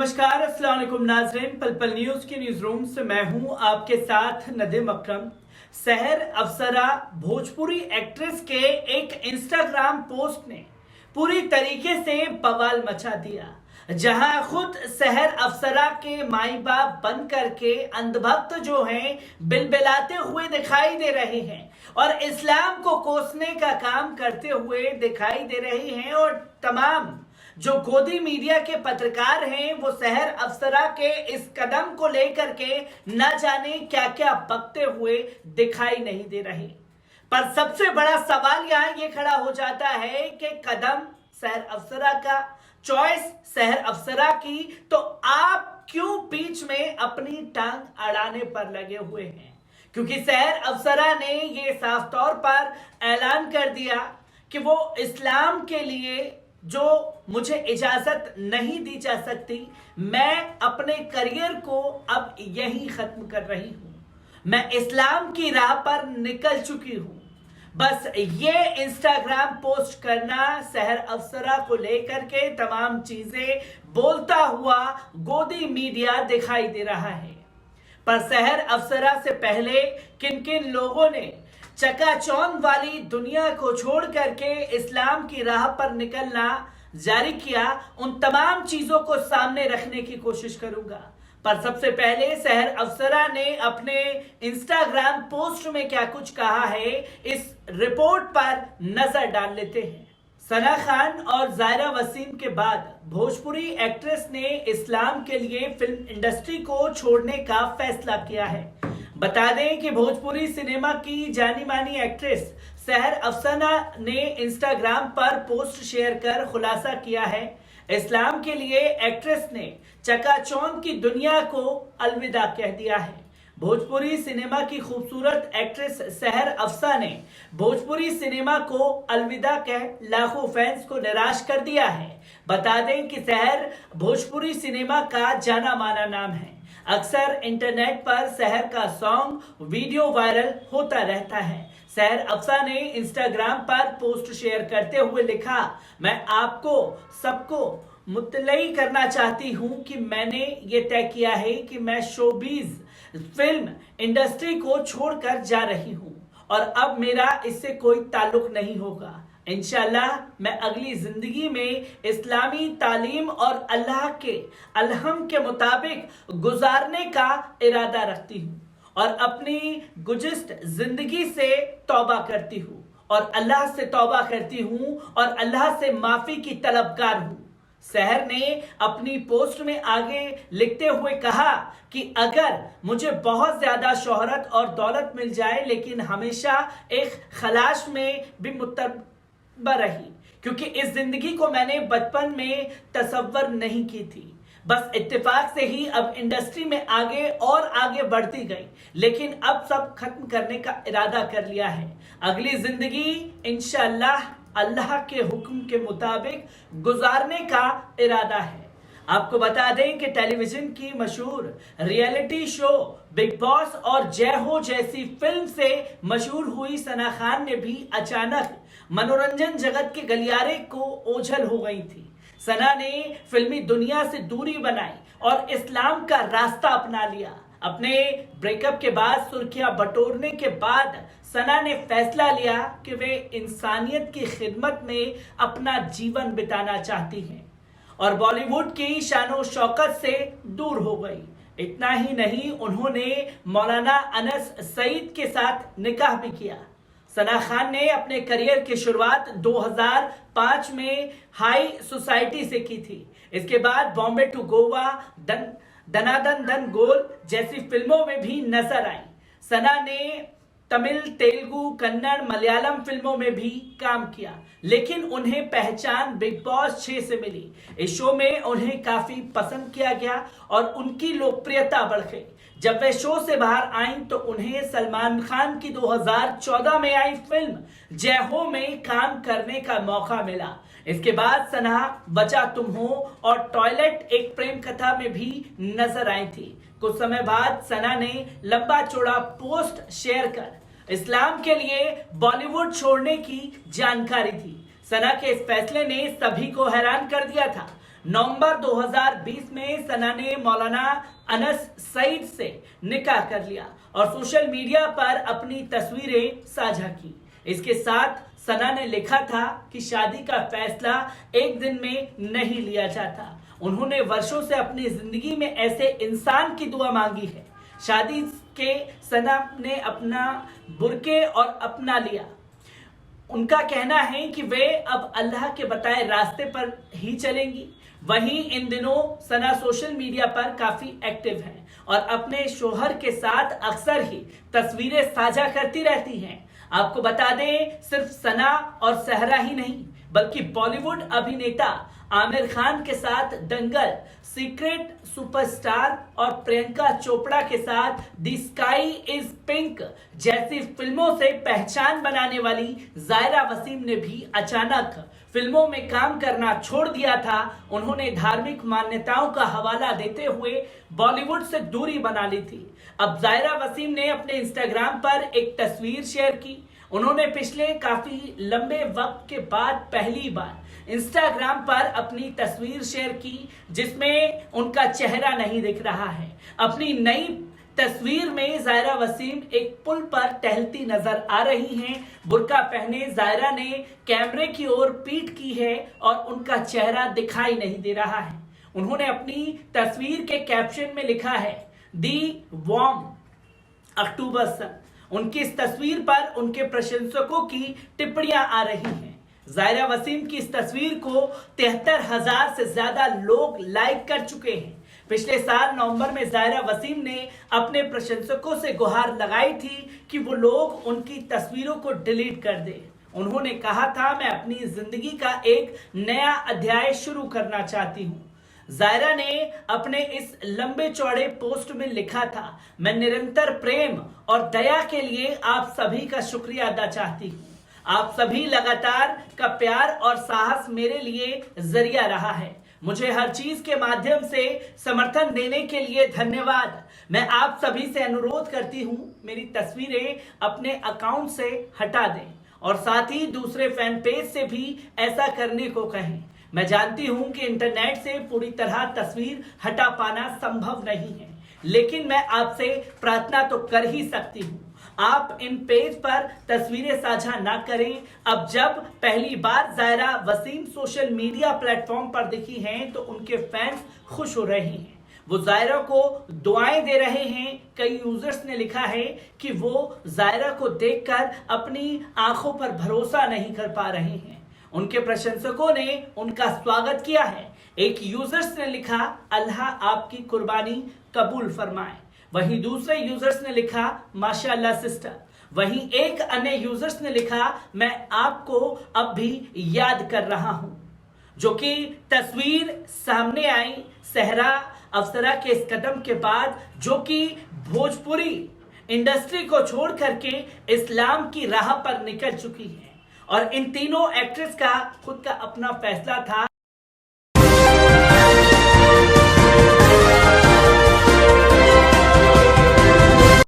नमस्कार, अस्सलाम वालेकुम नाज़रीन। पल पल न्यूज के न्यूज रूम से मैं हूं आपके साथ नदीम अकरम। सहर अफसरा भोजपुरी एक्ट्रेस के एक इंस्टाग्राम पोस्ट ने पूरी तरीके से बवाल मचा दिया, जहां खुद सहर अफसरा के माई बाप बन करके अंधभक्त जो हैं बिलबिलाते हुए दिखाई दे रहे हैं और इस्लाम को कोसने का काम करते हुए दिखाई दे रहे हैं। और तमाम जो गोदी मीडिया के पत्रकार हैं वो सहर अफसरा के इस कदम को लेकर के न जाने क्या क्या बकते हुए दिखाई नहीं दे रहे। पर सबसे बड़ा सवाल यहां ये खड़ा हो जाता है कि कदम सहर अफसरा का, चॉइस सहर अफसरा की, तो आप क्यों बीच में अपनी टांग अड़ाने पर लगे हुए हैं? क्योंकि सहर अफसरा ने ये साफ तौर पर ऐलान कर दिया कि वो इस्लाम के लिए जो मुझे इजाजत नहीं दी जा सकती, मैं अपने करियर को अब यही खत्म कर रही हूं। मैं इस्लाम की राह पर निकल चुकी हूं। बस ये इंस्टाग्राम पोस्ट करना, सहर अफसरा को लेकर के तमाम चीजें बोलता हुआ गोदी मीडिया दिखाई दे रहा है। पर सहर अफसरा से पहले किन किन लोगों ने चकाचौंध वाली दुनिया को छोड़ करके इस्लाम की राह पर निकलना जारी किया, उन तमाम चीजों को सामने रखने की कोशिश करूंगा। पर सबसे पहले सहर अफसरा ने अपने इंस्टाग्राम पोस्ट में क्या कुछ कहा है, इस रिपोर्ट पर नजर डाल लेते हैं। सना खान और जायरा वसीम के बाद भोजपुरी एक्ट्रेस ने इस्लाम के लिए फिल्म इंडस्ट्री को छोड़ने का फैसला किया है। बता दें कि भोजपुरी सिनेमा की जानी मानी एक्ट्रेस सहर अफसरा ने इंस्टाग्राम पर पोस्ट शेयर कर खुलासा किया है। इस्लाम के लिए एक्ट्रेस ने चकाचौंध की दुनिया को अलविदा कह दिया है। भोजपुरी सिनेमा की खूबसूरत एक्ट्रेस सहर अफसरा ने भोजपुरी सिनेमा को अलविदा कह लाखों फैंस को निराश कर दिया है। बता दें कि सहर भोजपुरी सिनेमा का जाना माना नाम है। अक्सर इंटरनेट पर सहर का सॉन्ग वीडियो वायरल होता रहता है। सहर अफसरा ने इंस्टाग्राम पर पोस्ट शेयर करते हुए लिखा, मैं आपको सबको मुतलई करना चाहती हूं कि मैंने ये तय किया है कि मैं शोबीज फिल्म इंडस्ट्री को छोड़कर जा रही हूं और अब मेरा इससे कोई ताल्लुक नहीं होगा। इंशाल्लाह मैं अगली जिंदगी में इस्लामी तालीम और अल्लाह के अलहम के मुताबिक गुजारने का इरादा रखती हूँ और अपनी गुज़िश्ता जिंदगी से तौबा करती हूँ और अल्लाह से तौबा करती हूँ और अल्लाह से माफी की तलबगार हूँ। सहर ने अपनी पोस्ट में आगे लिखते हुए कहा कि अगर मुझे बहुत ज्यादा शोहरत और दौलत मिल जाए, लेकिन हमेशा एक खलाश में भी मुतब्बा रही, क्योंकि इस जिंदगी को मैंने बचपन में तसव्वुर नहीं की थी। बस इत्तेफाक से ही अब इंडस्ट्री में आगे और आगे बढ़ती गई, लेकिन अब सब खत्म करने का इरादा कर लिया है। अगली जिंदगी इंशाअल्लाह अल्लाह के हुक्म के मुताबिक गुजारने का इरादा है। आपको बता दें कि टेलीविजन की मशहूर रियलिटी शो बिग बॉस और जय हो जैसी फिल्म से मशहूर हुई सना खान ने भी अचानक मनोरंजन जगत के गलियारे को ओझल हो गई थी। सना ने फिल्मी दुनिया से दूरी बनाई और इस्लाम का रास्ता अपना लिया। अपने ब्रेकअप के बाद सुर्खियां बटोरने के बाद सना ने फैसला लिया कि वे इंसानियत की खिदमत में अपना जीवन बिताना चाहती हैं और बॉलीवुड की शानो शौकत से दूर हो गई। इतना ही नहीं, उन्होंने मौलाना अनस सईद के साथ निकाह भी किया। सना खान ने अपने करियर की शुरुआत 2005 में हाई सोसाइटी से की थी। इसके बाद बॉम्बे टू गोवा, दनादन दन गोल जैसी फिल्मों में भी नजर आई। सना ने तमिल, तेलुगु, कन्नड़, मलयालम फिल्मों में भी काम किया, लेकिन उन्हें पहचान बिग बॉस 6 से मिली। इस शो में उन्हें काफी पसंद किया गया और उनकी लोकप्रियता बढ़ गई। जब वे शो से बाहर आईं तो उन्हें सलमान खान की 2014 में आई फिल्म जय हो में काम करने का मौका मिला। इसके बाद सना बचा तुम हो और टॉयलेट एक प्रेम कथा में भी नजर आई थी। कुछ समय बाद सना ने लंबा चौड़ा पोस्ट शेयर कर इस्लाम के लिए बॉलीवुड छोड़ने की जानकारी दी। सना के इस फैसले ने सभी को हैरान कर दिया था। नवंबर 2020 में सना ने मौलाना अनस सईद से निकाह कर लिया और सोशल मीडिया पर अपनी तस्वीरें साझा की। इसके साथ सना ने लिखा था कि शादी का फैसला एक दिन में नहीं लिया जाता। उन्होंने वर्षों से अपनी जिंदगी में ऐसे इंसान की दुआ मांगी है। शादी के सना ने अपना बुरके और अपना लिया। उनका कहना है कि वे अब अल्लाह के बताए रास्ते पर ही चलेंगी। वहीं इन दिनों सना सोशल मीडिया पर काफी एक्टिव हैं और अपने शोहर के साथ अक्सर ही तस्वीरें साझा करती रहती हैं। आपको बता दें, सिर्फ सना और सहरा ही नहीं बल्कि बॉलीवुड अभिनेता आमिर खान के साथ दंगल, सीक्रेट सुपरस्टार और प्रियंका चोपड़ा के साथ द स्काई इज पिंक जैसी फिल्मों से पहचान बनाने वाली जायरा वसीम ने भी अचानक फिल्मों में काम करना छोड़ दिया था। उन्होंने धार्मिक मान्यताओं का हवाला देते हुए बॉलीवुड से दूरी बना ली थी। अब जायरा वसीम ने अपने इंस्टाग्राम पर एक तस्वीर शेयर की। उन्होंने पिछले काफी लंबे वक्त के बाद पहली बार इंस्टाग्राम पर अपनी तस्वीर शेयर की जिसमें उनका चेहरा नहीं दिख रहा है। अपनी नई तस्वीर में जायरा वसीम एक पुल पर टहलती नजर आ रही हैं। बुर्का पहने जायरा ने कैमरे की ओर पीठ की है और उनका चेहरा दिखाई नहीं दे रहा है। उन्होंने अपनी तस्वीर के कैप्शन में लिखा है दी वॉर्म अक्टूबर सन। उनकी इस तस्वीर पर उनके प्रशंसकों की टिप्पणियां आ रही हैं। जायरा वसीम की इस तस्वीर को 73,000 से ज्यादा लोग लाइक कर चुके हैं। पिछले साल नवंबर में जायरा वसीम ने अपने प्रशंसकों से गुहार लगाई थी कि वो लोग उनकी तस्वीरों को डिलीट कर दें। उन्होंने कहा था, मैं अपनी जिंदगी का एक नया अध्याय शुरू करना चाहती हूँ। जायरा ने अपने इस लंबे चौड़े पोस्ट में लिखा था, मैं निरंतर प्रेम और दया के लिए आप सभी का शुक्रिया अदा चाहती हूँ। आप सभी लगातार का प्यार और साहस मेरे लिए जरिया रहा है। मुझे हर चीज के माध्यम से समर्थन देने के लिए धन्यवाद। मैं आप सभी से अनुरोध करती हूँ, मेरी तस्वीरें अपने अकाउंट से हटा दें और साथ ही दूसरे फैन पेज से भी ऐसा करने को कहें। मैं जानती हूं कि इंटरनेट से पूरी तरह तस्वीर हटा पाना संभव नहीं है, लेकिन मैं आपसे प्रार्थना तो कर ही सकती हूं। आप इन पेज पर तस्वीरें साझा ना करें। अब जब पहली बार Zaira Wasim social media platform पर दिखी हैं तो उनके फैंस खुश हो रहे हैं। वो जायरा को दुआएं दे रहे हैं। कई यूजर्स ने लिखा है कि वो जायरा को देखकर अपनी आंखों पर भरोसा नहीं कर पा रहे हैं। उनके प्रशंसकों ने उनका स्वागत किया है। एक यूजर्स ने लिखा, अल्लाह आपकी कुर्बानी कबूल फरमाए। वहीं दूसरे यूजर्स ने लिखा, माशाअल्लाह सिस्टर। वहीं एक अन्य यूजर्स ने लिखा, मैं आपको अब भी याद कर रहा हूं। जो कि तस्वीर सामने आई सहरा अफसरा के इस कदम के बाद, जो कि भोजपुरी इंडस्ट्री को छोड़ करके इस्लाम की राह पर निकल चुकी है। और इन तीनों एक्ट्रेस का खुद का अपना फैसला था।